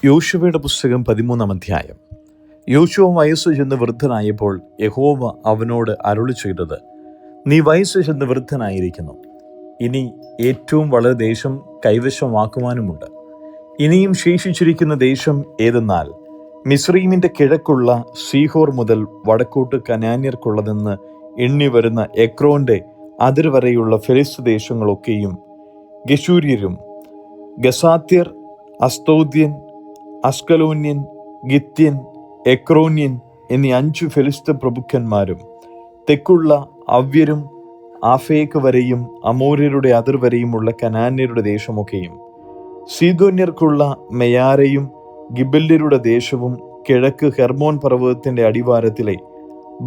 യോശുവയുടെ പുസ്തകം 13 അധ്യായം. യോശുവ വയസ്സു ചെന്ന് വൃദ്ധനായപ്പോൾ യഹോവ അവനോട് അരുളി ചെയ്തത്, നീ വയസ്സു ചെന്ന് വൃദ്ധനായിരിക്കുന്നു, ഇനി ഏറ്റവും വളരെ ദേശം കൈവശമാക്കുവാനുമുണ്ട്. ഇനിയും ശേഷിച്ചിരിക്കുന്ന ദേശം ഏതെന്നാൽ മിസ്രയീമിന്റെ കിഴക്കുള്ള സീഹോർ മുതൽ വടക്കോട്ട് കനാന്യർക്കുള്ളതെന്ന് എണ്ണി വരുന്ന എക്രോന്റെ അതിർവരെയുള്ള ഫെലിസ്ത് ദേശങ്ങളൊക്കെയും, ഗെശൂര്യരും, ഗസാത്യർ, അസ്തോദ്യൻ, അസ്കലോന്യൻ, ഗിത്യൻ, എക്രോന്യൻ എന്നീ 5 ഫെലിസ്ത പ്രഭുക്കന്മാരും, തെക്കുള്ള അവ്യരും ആഫേക്ക് വരെയും അമോര്യരുടെ അതിർവരെയുമുള്ള കനാന്യരുടെ ദേശമൊക്കെയും, സീദോന്യർക്കുള്ള മെയാരയും ഗിബല്യരുടെ ദേശവും, കിഴക്ക് ഹെർമോൻ പർവ്വതത്തിന്റെ അടിവാരത്തിലെ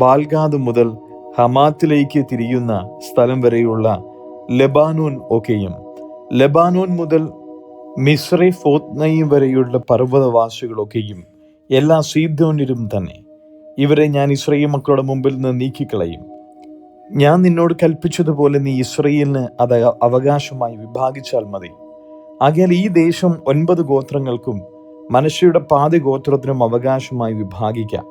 ബാൽഗാദ് മുതൽ ഹമാത്തിലേക്ക് തിരിയുന്ന സ്ഥലം വരെയുള്ള ലെബാനോൻ ഒക്കെയും, ലെബാനോൻ മുതൽ മിസ്രെഫോത്നയിം വരെയുള്ള പർവ്വതവാസികളൊക്കെയും എല്ലാ സീദോന്യരും തന്നെ. ഇവരെ ഞാൻ ഇസ്രായേൽ മക്കളുടെ മുമ്പിൽ നിന്ന് നീക്കിക്കളയും. ഞാൻ നിന്നോട് കൽപ്പിച്ചതുപോലെ നീ ഇസ്രായേലിന് അത് അവകാശമായി വിഭാഗിച്ചാൽ മതി. ആകയാൽ ഈ ദേശം 9 ഗോത്രങ്ങൾക്കും മനശ്ശെയുടെ പാതി ഗോത്രത്തിനും അവകാശമായി വിഭാഗിക്കാം.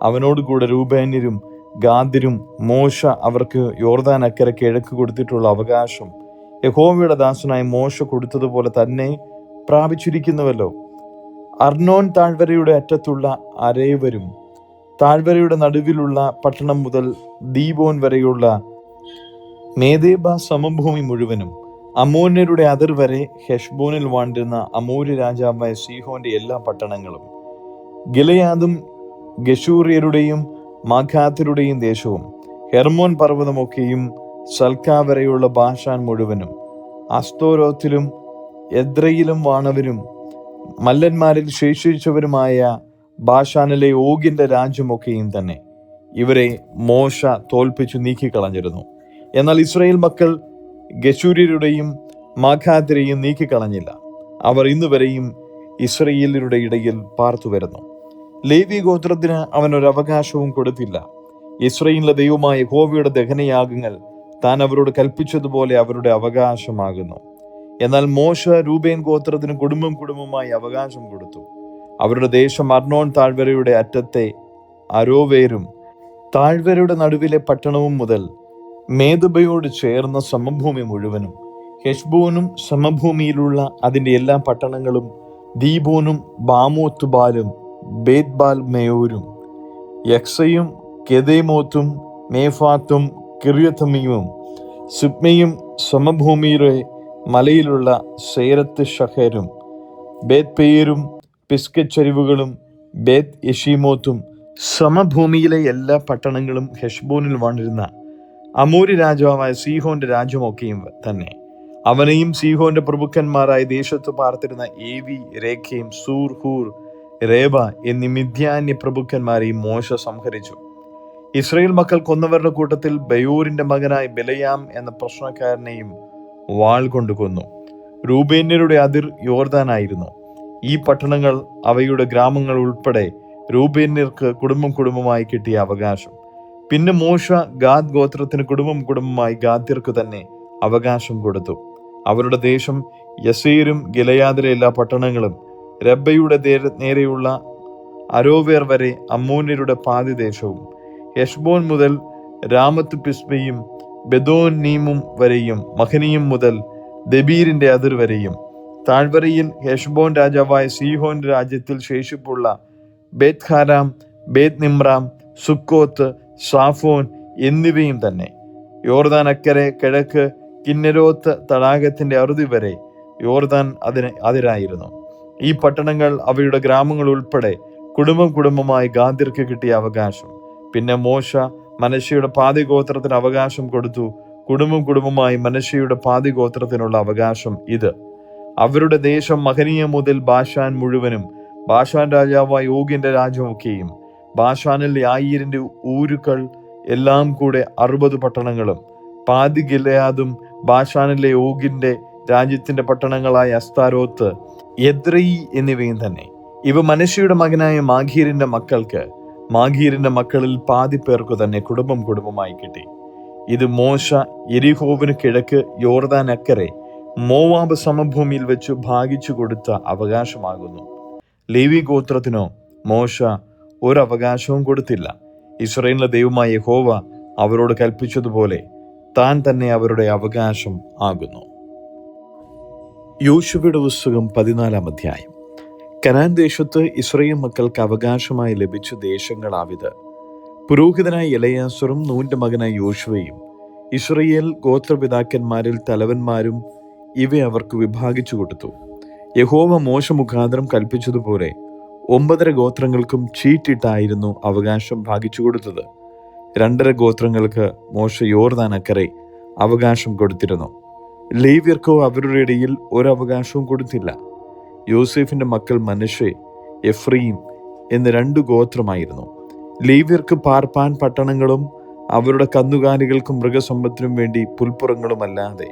അവനോടുകൂടെ രൂബേന്യരും ഗാദ്യരും മോശ അവർക്ക് യോർദാൻ അക്കരെ കിഴക്ക് കൊടുത്തിട്ടുള്ള അവകാശം യഹോവയുടെ ദാസനായ മോശ കൊടുത്തതുപോലെ തന്നെ പ്രാപിച്ചിരിക്കുന്നുവല്ലോ. അർണോൻ താഴ്വരയുടെ അറ്റത്തുള്ള അരേവരും താഴ്വരയുടെ നടുവിലുള്ള പട്ടണം മുതൽ ദീബോൻ വരെയുള്ള മേദേബ സമഭൂമി മുഴുവനും, അമ്മോന്യരുടെ അതിർ വരെ ഹെഷ്ബോനിൽ വാണ്ടിരുന്ന അമോര്യ രാജാവായ സീഹോന്റെ എല്ലാ പട്ടണങ്ങളും, ഗിലെയാദും ഗെശൂര്യരുടെയും മാഖാത്യരുടെയും ദേശവും, ഹെർമോൻ പർവ്വതമൊക്കെയും, സൽക്കാ വരെയുള്ള ബാഷാൻ മുഴുവനും, അസ്തോരോത്തിലും എദ്രയിലും വാണവരും മല്ലന്മാരിൽ ശേഷിച്ചവരുമായ ബാഷാനിലെ ഓഗിന്റെ രാജ്യമൊക്കെയും തന്നെ. ഇവരെ മോശ തോൽപ്പിച്ചു നീക്കിക്കളഞ്ഞിരുന്നു. എന്നാൽ ഇസ്രായേൽ മക്കൾ ഗെശൂര്യരുടെയും മാഖാത്യരെയും നീക്കിക്കളഞ്ഞില്ല. അവർ ഇന്നുവരെയും ഇസ്രായേല്യരുടെ ഇടയിൽ പാർത്തു വരുന്നു. ലേവി ഗോത്രത്തിന് അവനൊരു അവകാശവും കൊടുത്തില്ല. ഇസ്രായേലിന്റെ ദൈവമായ യഹോവയുടെ ദഹനയാഗങ്ങൾ താൻ അവരോട് കൽപ്പിച്ചതുപോലെ അവരുടെ അവകാശമാകുന്നു. എന്നാൽ മോശ രൂബേൻ ഗോത്രത്തിന് കുടുംബമായി അവകാശം കൊടുത്തു. അവരുടെ ദേശം അർണോൻ താഴ്വരയുടെ അറ്റത്തെ അരോവേരും താഴ്വരയുടെ നടുവിലെ പട്ടണവും മുതൽ മേദബയോട് ചേർന്ന സമഭൂമി മുഴുവനും, ഹെഷ്ബോനും സമഭൂമിയിലുള്ള അതിൻ്റെ എല്ലാ പട്ടണങ്ങളും, ദീബോനും ബാമോത്തുബാലും ബേത്ബാൽ മേയോരും, യക്സയും കെദേമോത്തും മേഫാത്തും കിര്യത്തമീമും, സിബ്മയും സമഭൂമിയിലെ മലയിലുള്ള സേരത്ത് ഷഹരും, ബേത് പെയരും പിസ്കച്ചരിവുകളും, ബേത് യെഷീമോത്തും സമഭൂമിയിലെ എല്ലാ പട്ടണങ്ങളും, ഹെഷ്ബോനിൽ വാണിരുന്ന അമോര്യ രാജാവായ സീഹോന്റെ രാജ്യമൊക്കെയും തന്നെ. അവനെയും സീഹോന്റെ പ്രഭുക്കന്മാരായ ദേശത്ത് പാർത്തിരുന്ന ഏവി, രേഖയും, സൂർ, ഹൂർ, രേബ എന്നീ മിദ്യാന്യ പ്രഭുക്കന്മാരെയും മോശ സംഹരിച്ചു. ഇസ്രായേൽ മക്കൾ കൊന്നവരുടെ കൂട്ടത്തിൽ ബയോരിന്റെ മകനായ ബിലയാം എന്ന പ്രശ്നക്കാരനെയും വാൾ കൊണ്ട് കൊന്നു. രൂബേന്യരുടെ അതിർ യോർദാനായിരുന്നു. ഈ പട്ടണങ്ങൾ അവയുടെ ഗ്രാമങ്ങൾ ഉൾപ്പെടെ രൂബേന്യർക്ക് കുടുംബമായി കിട്ടിയ അവകാശം. പിന്നെ മോശ ഗാദ് ഗോത്രത്തിന് കുടുംബമായി ഗാദ്യർക്ക് തന്നെ അവകാശം കൊടുത്തു. അവരുടെ ദേശം യസീരും ഗിലെയാദിലെ എല്ലാ പട്ടണങ്ങളും, രബ്ബയുടെ നേരെയുള്ള അരോവേർ വരെ അമ്മോന്യരുടെ പാതി ദേശവും, ഹെഷ്ബോൻ മുതൽ രാമത്ത് പിസ്ബയും ബെദോനീമും വരെയും, മഹനീയും മുതൽ ദബീരിന്റെ അതിർ വരെയും, താഴ്വരയിൽ ഹെഷ്ബോൻ രാജാവായ സീഹോന്റെ രാജ്യത്തിൽ ശേഷിപ്പുള്ള ബേത് ഹാരാം, ബേത് നിമ്രാം, സുക്കോത്ത്, സാഫോൻ എന്നിവയും തന്നെ. യോർദാൻ അക്കരെ കിഴക്ക് കിന്നരോത്ത് തടാകത്തിന്റെ അറുതി വരെ യോർദാൻ അതിരായിരുന്നു. ഈ പട്ടണങ്ങൾ അവയുടെ ഗ്രാമങ്ങൾ ഉൾപ്പെടെ കുടുംബമായി ഗാദ്യർക്ക് കിട്ടിയ അവകാശം. പിന്നെ മോശ മനശ്ശെയുടെ പാതി ഗോത്രത്തിന് അവകാശം കൊടുത്തു. കുടുംബമായി മനശ്ശെയുടെ പാതി ഗോത്രത്തിനുള്ള അവകാശം ഇത്. അവരുടെ ദേശം മഹനീയ മുതൽ ബാഷാൻ മുഴുവനും, ബാഷാൻ രാജാവായ ഓഗിന്റെ രാജ്യമൊക്കെയും, ബാഷാനിലെ ആയിരന്റെ ഊരുക്കൾ എല്ലാം കൂടെ 60 പട്ടണങ്ങളും, പാതി ഗിലെയാദും ബാഷാനിലെ ഓഗിന്റെ രാജ്യത്തിന്റെ പട്ടണങ്ങളായ അസ്താരോത്ത്, എദ്രയി എന്നിവയും തന്നെ. ഇവ മനശ്ശെയുടെ മകനായ മാഖീരിന്റെ മക്കൾക്ക്, മാഖീരിന്റെ മക്കളിൽ പാതി പേർക്കു തന്നെ കുടുംബമായി കിട്ടി. ഇത് മോശ യെരിഹോവിന് കിഴക്ക് യോർദാൻ അക്കരെ മോവാബ് സമഭൂമിയിൽ വെച്ച് ഭാഗിച്ചു കൊടുത്ത അവകാശമാകുന്നു. ലേവി ഗോത്രത്തിനോ മോശ ഒരവകാശവും കൊടുത്തില്ല. ഇസ്രായേലിന്റെ ദൈവമായ യഹോവ അവരോട് കൽപ്പിച്ചതുപോലെ താൻ തന്നെ അവരുടെ അവകാശം ആകുന്നു. യോശുവയുടെ പുസ്തകം 14-ാം അധ്യായം. കനാൻ ദേശത്ത് ഇസ്രായേൽ മക്കൾക്ക് അവകാശമായി ലഭിച്ച ദേശങ്ങളാവിത്. പുരോഹിതനായ എലയാസറും നൂന്റെ മകനായ യോശുവയും ഇസ്രായേൽ ഗോത്രപിതാക്കന്മാരിൽ തലവന്മാരും ഇവ അവർക്ക് വിഭാഗിച്ചു കൊടുത്തു. യഹോവ മോശ മുഖാന്തരം കൽപ്പിച്ചതുപോലെ 9 ഗോത്രങ്ങൾക്കും ചീട്ടിട്ടായിരുന്നു അവകാശം ഭാഗിച്ചു കൊടുത്തത്. 2.5 ഗോത്രങ്ങൾക്ക് മോശ യോർദാൻ അക്കരെ അവകാശം കൊടുത്തിരുന്നു. ലേവ്യർക്കോ അവരുടെ ഇടയിൽ ഒരവകാശവും കൊടുത്തില്ല. യോസേഫിന്റെ മക്കൾ മനശ്ശെ, എഫ്രയീം എന്ന് 2 ഗോത്രമായിരുന്നു. ലേവ്യർക്ക് പാർപ്പാൻ പട്ടണങ്ങളും അവരുടെ കന്നുകാലികൾക്കും മൃഗസമ്പത്തിനും വേണ്ടി പുൽപ്പുറങ്ങളുമല്ലാതെ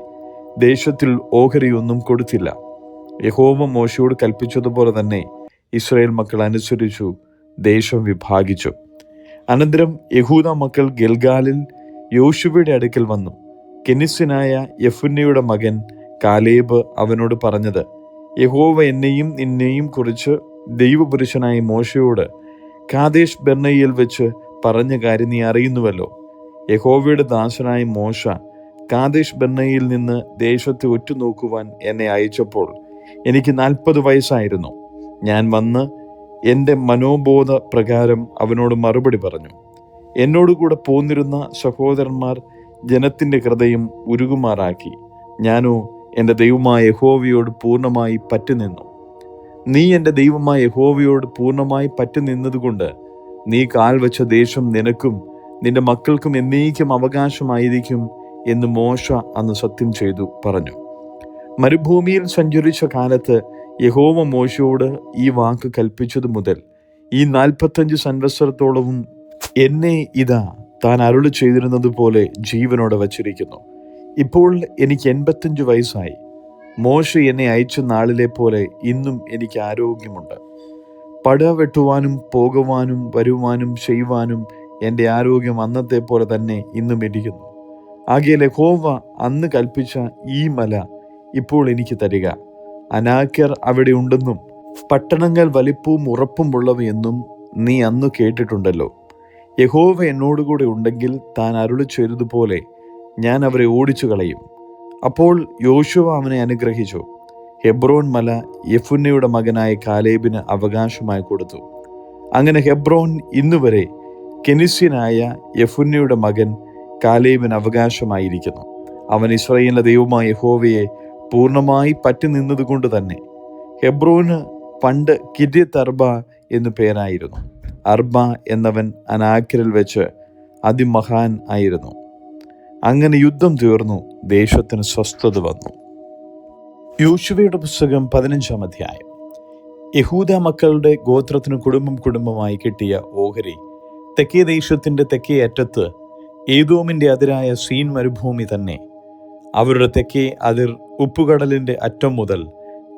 ദേശത്തിൽ ഓഹരിയൊന്നും കൊടുത്തില്ല. യഹോവ മോശയോട് കൽപ്പിച്ചതുപോലെ തന്നെ ഇസ്രായേൽ മക്കൾ അനുസരിച്ചു ദേശം വിഭാഗിച്ചു. അനന്തരം യഹൂദ മക്കൾ ഗിൽഗാലിൽ യോശുവയുടെ അടുക്കൽ വന്നു. കെനിസ്യനായ യെഫുന്നെയുടെ മകൻ കാലേബ് അവനോട് പറഞ്ഞത്, യഹോവ എന്നെയും നിന്നെയും കുറിച്ച് ദൈവപുരുഷനായ മോശയോട് കാദേശ് ബർന്നയിൽ വെച്ച് പറഞ്ഞ കാര്യം നീ അറിയുന്നുവല്ലോ. യഹോവയുടെ ദാസനായ മോശ കാദേശ് ബർന്നയിൽ നിന്ന് ദേശത്തെ ഒറ്റുനോക്കുവാൻ എന്നെ അയച്ചപ്പോൾ എനിക്ക് 40 വയസ്സായിരുന്നു. ഞാൻ വന്ന് എൻ്റെ മനോബോധ പ്രകാരം അവനോട് മറുപടി പറഞ്ഞു. എന്നോടുകൂടെ പോന്നിരുന്ന സഹോദരന്മാർ ജനത്തിൻ്റെ ഹൃദയം ഉരുകുമാറാക്കി. ഞാനോ എൻ്റെ ദൈവമായ യഹോവയോട് പൂർണ്ണമായി പറ്റുനിന്നു. നീ എൻ്റെ ദൈവമായ യഹോവയോട് പൂർണ്ണമായി പറ്റുനിന്നതുകൊണ്ട് നീ കാൽ വെച്ച ദേശം നിനക്കും നിന്റെ മക്കൾക്കും എന്നേക്കും അവകാശമായിരിക്കും എന്ന് മോശ അന്ന് സത്യം ചെയ്തു പറഞ്ഞു. മരുഭൂമിയിൽ സഞ്ചരിച്ച കാലത്ത് യഹോവ മോശയോട് ഈ വാക്ക് കൽപ്പിച്ചതു മുതൽ ഈ 45 സംവത്സരത്തോളവും എന്നെ ഇതാ താൻ അരുളി ചെയ്തിരുന്നത് പോലെ ജീവനോടെ വച്ചിരിക്കുന്നു. ഇപ്പോൾ എനിക്ക് 85 വയസ്സായി. മോശ എന്നെ അയച്ച നാളിലെ പോലെ ഇന്നും എനിക്ക് ആരോഗ്യമുണ്ട്. പട വെട്ടുവാനും പോകുവാനും വരുവാനും ചെയ്യുവാനും എൻ്റെ ആരോഗ്യം അന്നത്തെ പോലെ തന്നെ ഇന്നും ഇരിക്കുന്നു. ആകയാൽ യഹോവ അന്ന് കൽപ്പിച്ച ഈ മല ഇപ്പോൾ എനിക്ക് തരിക. അനാക്യർ അവിടെ ഉണ്ടെന്നും പട്ടണങ്ങൾ വലിപ്പവും ഉറപ്പുമുള്ളവയെന്നും നീ അന്ന് കേട്ടിട്ടുണ്ടല്ലോ. യഹോവ എന്നോടുകൂടെ ഉണ്ടെങ്കിൽ താൻ അരുളി ചെയ്തതുപോലെ ഞാൻ അവരെ ഓടിച്ചു കളയും. അപ്പോൾ യോശുവ അവനെ അനുഗ്രഹിച്ചു. ഹെബ്രോൻ മല യെഫുന്നെയുടെ മകനായ കാലേബിന് അവകാശമായി കൊടുത്തു. അങ്ങനെ ഹെബ്രോൻ ഇന്നുവരെ കെനിസ്യനായ യെഫുന്നെയുടെ മകൻ കാലേബിന് അവകാശമായിരിക്കുന്നു. അവൻ ഇസ്രായേലിന്റെ ദൈവമായ യഹോവയെ പൂർണ്ണമായി പറ്റി നിന്നതുകൊണ്ട് തന്നെ ഹെബ്രോന് പണ്ട് കിര്യത്ത് അർബ എന്നു പേരായിരുന്നു. അർബ എന്നവൻ അനാക്യരിൽ വെച്ച് അതിമഹാൻ ആയിരുന്നു. അങ്ങനെ യുദ്ധം തീർന്നു, ദേശത്തിന് സ്വസ്ഥത വന്നു. യോശുവയുടെ പുസ്തകം 15-ാം അധ്യായം. യഹൂദ മക്കളുടെ ഗോത്രത്തിന് കുടുംബമായി കിട്ടിയ ഓഹരി തെക്കേ ദേശത്തിന്റെ തെക്കേ അറ്റത്ത് ഏദോമിന്റെ അതിരായ സീൻ മരുഭൂമി തന്നെ. അവരുടെ തെക്കേ അതിർ ഉപ്പുകടലിന്റെ അറ്റം മുതൽ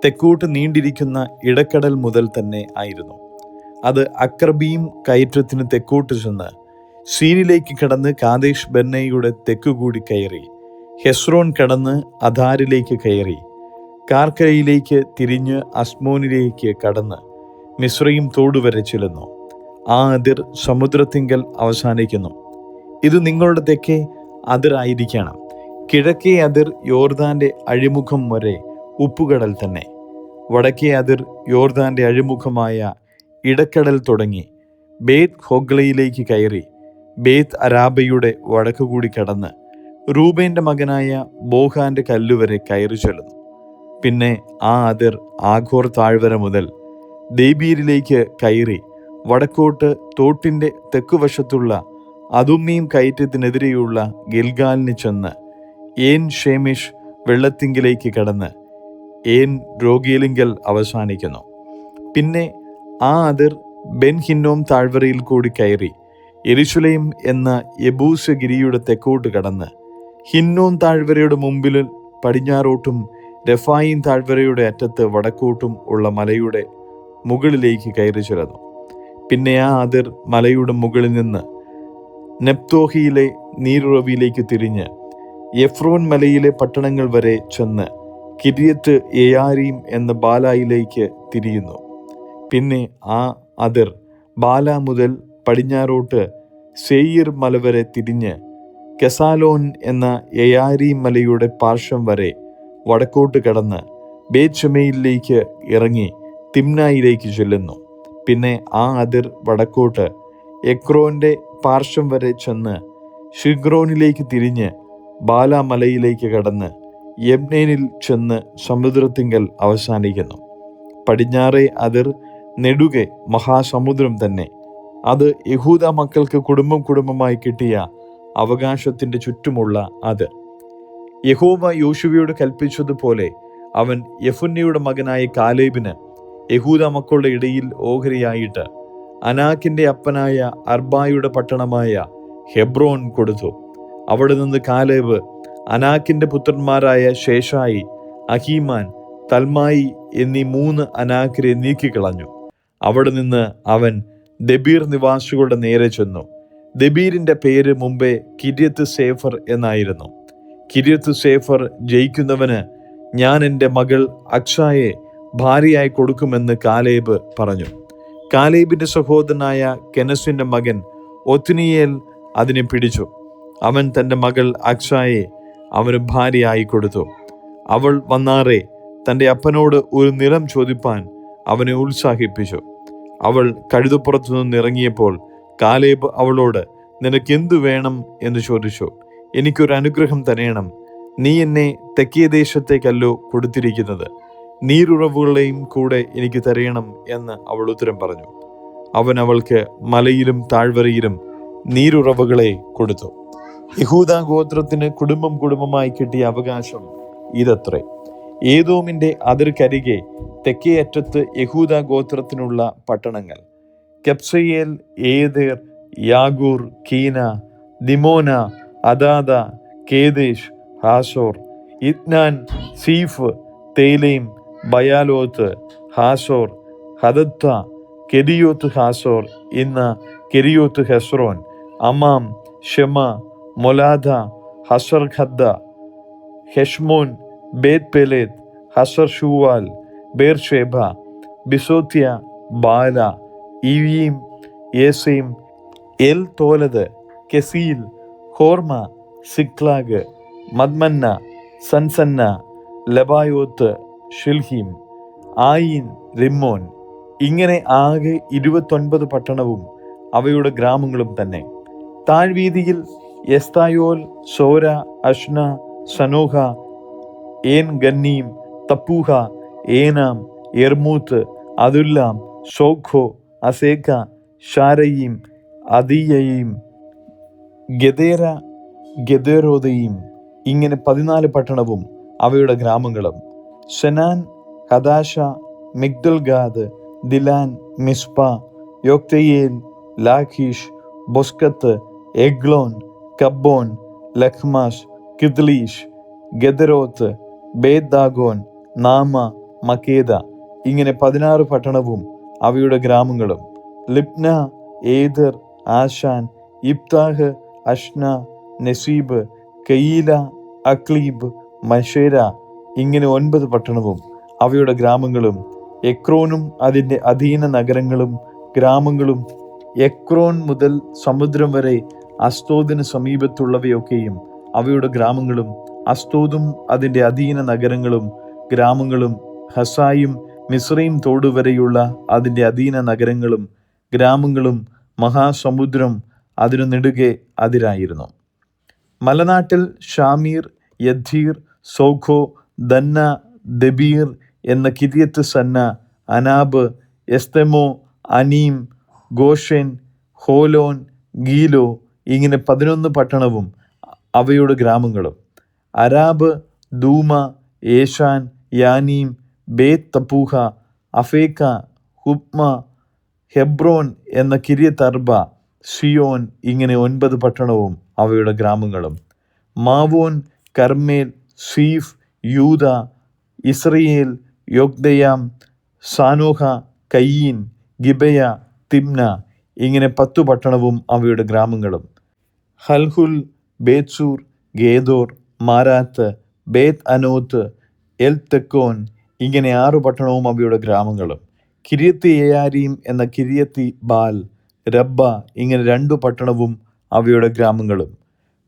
തെക്കോട്ട് നീണ്ടിരിക്കുന്ന ഇടക്കടൽ മുതൽ തന്നെ ആയിരുന്നു. അത് അക്രബീം കയറ്റത്തിന് തെക്കോട്ട് ചെന്ന് സീനിലേക്ക് കടന്ന് കാദേശ് ബർന്നയുടെ തെക്കുകൂടി കയറി ഹെസ്രോൻ കടന്ന് അദാരിലേക്ക് കയറി കാർക്കരയിലേക്ക് തിരിഞ്ഞ് അസ്മോനിലേക്ക് കടന്ന് മിസ്രയീം തോടുവരെ ചെല്ലുന്നു. ആ അതിർ സമുദ്രത്തിങ്കൽ അവസാനിക്കുന്നു. ഇത് നിങ്ങളുടെ തെക്കേ അതിരായിരിക്കണം. കിഴക്കേ അതിർ യോർദാന്റെ അഴിമുഖം വരെ ഉപ്പുകടൽ തന്നെ. വടക്കേ അതിർ യോർദാന്റെ അഴിമുഖമായ ഇടക്കടൽ തുടങ്ങി ബേത്ത് ഹൊഗ്ലയിലേക്ക് കയറി ബേത്ത് അരാബയുടെ വടക്കുകൂടി കടന്ന് റൂബേന്റെ മകനായ ബോഹാന്റെ കല്ലുവരെ കയറി ചെല്ലുന്നു. പിന്നെ ആ അതിർ ആഘോർ താഴ്വര മുതൽ ദേബീരിലേക്ക് കയറി വടക്കോട്ട് തോട്ടിന്റെ തെക്കുവശത്തുള്ള അതുമ്മീം കയറ്റത്തിനെതിരെയുള്ള ഗിൽഗാലിന് ചെന്ന് ഏൻ ഷേമിഷ് വെള്ളത്തിങ്കിലേക്ക് കടന്ന് ഏൻ രോഗേലിങ്കൽ അവസാനിക്കുന്നു. പിന്നെ ആ അതിർ ബെൻ ഹിന്നോം താഴ്വരയിൽ കൂടി കയറി യെരുശലേം എന്ന യെബൂസ്യഗിരിയുടെ തെക്കോട്ട് കടന്ന് ഹിന്നോം താഴ്വരയുടെ മുമ്പിൽ പടിഞ്ഞാറോട്ടും രഫായിം താഴ്വരയുടെ അറ്റത്ത് വടക്കോട്ടും ഉള്ള മലയുടെ മുകളിലേക്ക് കയറി ചെല്ലുന്നു. പിന്നെ ആ അതിർ മലയുടെ മുകളിൽ നിന്ന് നെപ്തോഹിയിലെ നീരുറവിയിലേക്ക് തിരിഞ്ഞ് എഫ്രോൻ മലയിലെ പട്ടണങ്ങൾ വരെ ചെന്ന് കിര്യത്ത് യെയാരീം എന്ന ബാലായിലേക്ക് തിരിയുന്നു. പിന്നെ ആ അതിർ ബാല മുതൽ പടിഞ്ഞാറോട്ട് സേയിർ മല വരെ തിരിഞ്ഞ് കെസാലോൻ എന്ന യയാരീം മലയുടെ പാർശ്വം വരെ വടക്കോട്ട് കടന്ന് ബേത്ത്ശെമയിലേക്ക് ഇറങ്ങി തിമ്നായിലേക്ക് ചെല്ലുന്നു. പിന്നെ ആ അതിർ വടക്കോട്ട് എക്രോന്റെ പാർശ്വം വരെ ചെന്ന് ഷിഗ്രോനിലേക്ക് തിരിഞ്ഞ് ബാലാമലയിലേക്ക് കടന്ന് യബ്നേനിൽ ചെന്ന് സമുദ്രത്തിങ്കൽ അവസാനിക്കുന്നു. പടിഞ്ഞാറേ അതിർ നെടുകെ മഹാസമുദ്രം തന്നെ. അത് യഹൂദ മക്കൾക്ക് കുടുംബം കുടുംബമായി കിട്ടിയ അവകാശത്തിന്റെ ചുറ്റുമുള്ള അതിർ. യഹോവ യോശുവയോട് കൽപ്പിച്ചതുപോലെ അവൻ യെഫുന്നെയുടെ മകനായ കാലേബിന് യഹൂദ മക്കളുടെ ഇടയിൽ ഓഹരിയായിട്ട് അനാക്കിന്റെ അപ്പനായ അർബായുടെ പട്ടണമായ ഹെബ്രോൻ കൊടുത്തു. അവിടെ നിന്ന് കാലേബ് അനാക്കിന്റെ പുത്രന്മാരായ ശേഷായി, അഹീമാൻ, തൽമായി എന്നീ 3 അനാക്കിരെ നീക്കിക്കളഞ്ഞു. അവിടെ നിന്ന് അവൻ ദെബീർ നിവാസികളുടെ നേരെ ചെന്നു. ദെബീരിന്റെ പേര് മുമ്പേ കിര്യത്ത് സേഫർ എന്നായിരുന്നു. കിര്യത്ത് സേഫർ ജയിക്കുന്നവന് ഞാൻ എൻ്റെ മകൾ അക്സായെ ഭാര്യയായി കൊടുക്കുമെന്ന് കാലേബ് പറഞ്ഞു. കാലേബിന്റെ സഹോദരനായ കെനസിന്റെ മകൻ ഒത്നിയേൽ അതിനെ പിടിച്ചു. അവൻ തൻ്റെ മകൾ അക്സായെ അവന് ഭാര്യയായി കൊടുത്തു. അവൾ വന്നാറെ തൻ്റെ അപ്പനോട് ഒരു നിലം ചോദിപ്പാൻ അവനെ ഉത്സാഹിപ്പിച്ചു. അവൾ കഴുതപ്പുറത്തു നിന്നിറങ്ങിയപ്പോൾ കാലേബ് അവളോട്, നിനക്കെന്തു വേണം എന്ന് ചോദിച്ചു. എനിക്കൊരു അനുഗ്രഹം തരേണം. നീ എന്നെ തെക്കേ ദേശത്തേക്കല്ലോ കൊടുത്തിരിക്കുന്നത്, നീരുറവുകളെയും കൂടെ എനിക്ക് തരയണം എന്ന് അവൾ ഉത്തരം പറഞ്ഞു. അവൻ അവൾക്ക് മലയിലും താഴ്വരയിലും നീരുറവുകളെ കൊടുത്തു. യഹൂദ ഗോത്രത്തിന് കുടുംബം കുടുംബമായി കിട്ടിയ അവകാശം ഇതത്രേ. ഏദോമിന്റെ അതിർക്കരികെ തെക്കേ അറ്റത്ത് യഹൂദ ഗോത്രത്തിനുള്ള പട്ടണങ്ങൾ: കെബ്സയേൽ, ഏദേർ, യാഗൂർ, കീന, ദിമോന, അദാദ, Kedesh, Hazor, ഇത്നാൻ, സീഫ്, തേലേം, ബയാലോത്ത്, Hazor, ഹദത്ത, Kerioth Hazor ഇന്ന് കെരിയോത്ത് ഹെസ്രോൻ, അമാം, ഷെമ, മൊലാദ, ഹസർ ഖദ്ദ, ഹെഷ്മോൻ, ബേത് പെലേത്, ഹസർ ഷൂവാൽ, ബേർഷേബ, ബിസോത്യ, ബാല, ഇവീം, യേസീം, എൽ തോലത്, കെസീൽ, ഹോർമ, സിക്ലാഗ്, മദ്മന്ന, സൻസന്ന, ലബായോത്ത്, ഷിൽഹീം, ആയിൻ, റിമ്മോൻ. ഇങ്ങനെ ആകെ 29 പട്ടണവും അവയുടെ ഗ്രാമങ്ങളും തന്നെ. താഴ്വീതിയിൽ എസ്തായോൽ, സോര, അഷ്ന, സനോഹ, ഏൻ ഗന്നീം, തപ്പൂഹ, ഏനാം, എർമൂത്ത്, അതുല്ലാം, സോഖോ, അസേക്ക, ഷാരയീം, അദീയയും, ഗദേര, ഗദേരോദയും. ഇങ്ങനെ 14 പട്ടണവും അവയുടെ ഗ്രാമങ്ങളും. സെനാൻ, ഹദാശ, മിഗ്ദൽഗാദ്, ദിലാൻ, മിസ്പ, യോക്തയേൽ, ലാഖീഷ്, ബൊസ്കത്ത്, എഗ്ലോൻ, കബ്ബോൻ, ലഖ്മാസ്, കിദ്ലീഷ്, ഗദരോത്ത്, ബേദ്ദാഗോൻ, നാമ, മക്കേദ. ഇങ്ങനെ 16 പട്ടണവും അവയുടെ ഗ്രാമങ്ങളും. ലിബ്ന, ഏദർ, ആശാൻ, ഇബ്താഹ്, അഷ്ന, നെസീബ്, കയീല, അക്ലീബ്, മഷേര. ഇങ്ങനെ 9 പട്ടണവും അവയുടെ ഗ്രാമങ്ങളും. എക്രോനും അതിൻ്റെ അധീന നഗരങ്ങളും ഗ്രാമങ്ങളും. എക്രോൻ മുതൽ സമുദ്രം വരെ അസ്തോദിന് സമീപത്തുള്ളവയൊക്കെയും അവയുടെ ഗ്രാമങ്ങളും. അസ്തോദും അതിൻ്റെ അധീന നഗരങ്ങളും ഗ്രാമങ്ങളും. ഹസായും മിസ്രയീം തോടുവരെയുള്ള അതിൻ്റെ അധീന നഗരങ്ങളും ഗ്രാമങ്ങളും. മഹാസമുദ്രം അതിനു നെടുകെ അതിരായിരുന്നു. മലനാട്ടിൽ ഷാമീർ, യദ്ധീർ, സോഖോ, ദന്ന, ദബീർ എന്ന കിര്യത്ത് സന്ന, അനാബ്, എസ്തെമോ, അനീം, ഗോഷെൻ, ഹോലോൻ, ഗീലോ. ഇങ്ങനെ 11 പട്ടണവും അവയുടെ ഗ്രാമങ്ങളും. അരാബ്, ദൂമ, ഏഷാൻ, യാനീം, ബേത് തപ്പൂഹ, അഫേക്ക, ഹുപ്മ, ഹെബ്രോൻ എന്ന കിര്യത്ത് അർബ, സിയോൻ. ഇങ്ങനെ 9 പട്ടണവും അവയുടെ ഗ്രാമങ്ങളും. മാവോൻ, കർമേൽ, സീഫ്, യൂദ, ഇസ്രയേൽ, യൊക്ദയാം, സാനോഹ, കയീൻ, ഗിബയ, തിമ്ന. ഇങ്ങനെ 10 പട്ടണവും അവയുടെ ഗ്രാമങ്ങളും. ഹൽഹുൽ, ബേത്സൂർ, ഗേദോർ, മാരാത്ത്, ബേത് അനോത്ത്, എൽ തെക്കോൻ. ഇങ്ങനെ 6 പട്ടണവും അവയുടെ ഗ്രാമങ്ങളും. കിര്യത്ത് യെയാരീം എന്ന കിര്യത്തി ബാൽ, രബ്ബ, ഇങ്ങനെ 2 പട്ടണവും അവയുടെ ഗ്രാമങ്ങളും.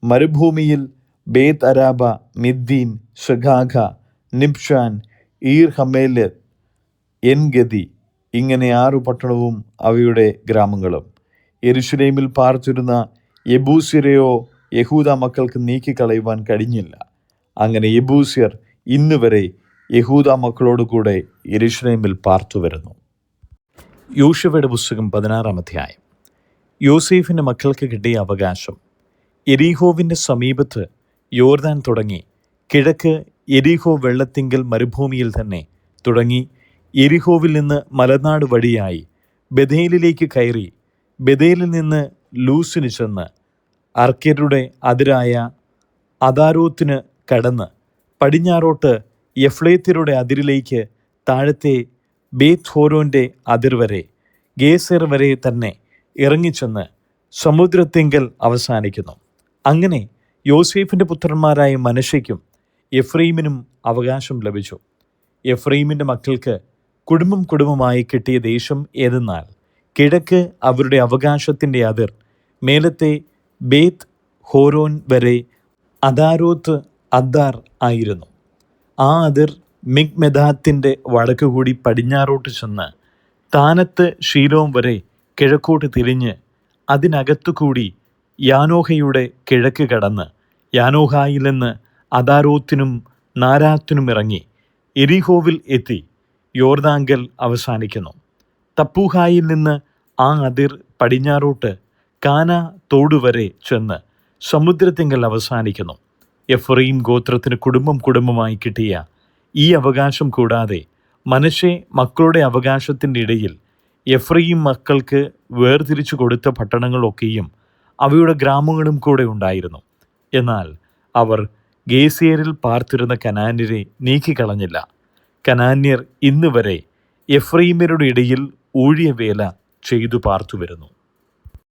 മരുഭൂമിയിൽ ബേത് അരാബ, മിദ്ദീൻ, ശഗാഖ, നിബ്ഷാൻ, ഈർ ഹമേലെത്ത്, എൻഗദി, ഇങ്ങനെ 6 പട്ടണവും അവയുടെ ഗ്രാമങ്ങളും. യെരുശലേമിൽ പാർത്തിരുന്ന യെബൂസ്യരെയോ യഹൂദ മക്കൾക്ക് നീക്കിക്കളയുവാൻ കഴിഞ്ഞില്ല. അങ്ങനെ യെബൂസ്യർ ഇന്നുവരെ യഹൂദ മക്കളോട് കൂടെ യെരുശലേമിൽ പാർത്തുവരുന്നു. യോശുവയുടെ പുസ്തകം 16-ാം അധ്യായം. യോസേഫിൻ്റെ മക്കൾക്ക് കിട്ടിയ അവകാശം. യെരീഹോവിൻ്റെ സമീപത്ത് യോർദാൻ തുടങ്ങി കിഴക്ക് യെരീഹോ വെള്ളത്തിങ്കൽ മരുഭൂമിയിൽ തന്നെ തുടങ്ങി യെരിഹോവിൽ നിന്ന് മലനാട് വഴിയായി ബഥേലിലേക്ക് കയറി ബഥേലിൽ നിന്ന് ലൂസിന് ചെന്ന് അർക്യരുടെ അതിരായ അദാരോത്തിന് കടന്ന് പടിഞ്ഞാറോട്ട് യഫ്ലേത്യരുടെ അതിരിലേക്ക് താഴത്തെ ബേത് ഹോരോൻ്റെ അതിർ വരെ ഗേസർ വരെ തന്നെ ഇറങ്ങിച്ചെന്ന് സമുദ്രത്തിങ്കൽ അവസാനിക്കുന്നു. അങ്ങനെ യോസേഫിൻ്റെ പുത്രന്മാരായ മനശ്ശെക്കും എഫ്രൈമിനും അവകാശം ലഭിച്ചു. എഫ്രൈമിൻ്റെ മക്കൾക്ക് കുടുംബമായി കിട്ടിയ ദേശം ഏതെന്നാൽ കിഴക്ക് അവരുടെ അവകാശത്തിൻ്റെ അതിർ മേലത്തെ ബേത് ഹോരോൻ വരെ അദാരോത്ത് അദ്ദാർ ആയിരുന്നു. ആ അതിർ മിഗ്മെദാത്തിൻ്റെ വടക്കുകൂടി പടിഞ്ഞാറോട്ട് ചെന്ന് താനത്ത് ഷീലോം വരെ കിഴക്കോട്ട് തിരിഞ്ഞ് അതിനകത്തുകൂടി യാനോഹയുടെ കിഴക്ക് കടന്ന് യാനോഹായിൽ നിന്ന് അദാരോത്തിനും നാരാത്തിനും ഇറങ്ങി യെരിഹോവിൽ എത്തി യോർദാങ്കൽ അവസാനിക്കുന്നു. തപ്പൂഹായിൽ നിന്ന് ആ അതിർ പടിഞ്ഞാറോട്ട് കാന തോടുവരെ ചെന്ന് സമുദ്രത്തിങ്കൽ അവസാനിക്കുന്നു. എഫ്രയീം ഗോത്രത്തിന് കുടുംബമായി കിട്ടിയ ഈ അവകാശം കൂടാതെ മനശ്ശെ മക്കളുടെ അവകാശത്തിൻ്റെ ഇടയിൽ എഫ്രയീം മക്കൾക്ക് വേർതിരിച്ചു കൊടുത്ത പട്ടണങ്ങളൊക്കെയും അവയുടെ ഗ്രാമങ്ങളും കൂടെ ഉണ്ടായിരുന്നു. എന്നാൽ അവർ ഗേസേരിൽ പാർത്തിരുന്ന കനാന്യരെ നീക്കിക്കളഞ്ഞില്ല. കനാന്യർ ഇന്ന് വരെ എഫ്രയീമ്യരുടെ ഇടയിൽ ഊഴിയവേല ചെയ്തു പാർത്തുവരുന്നു.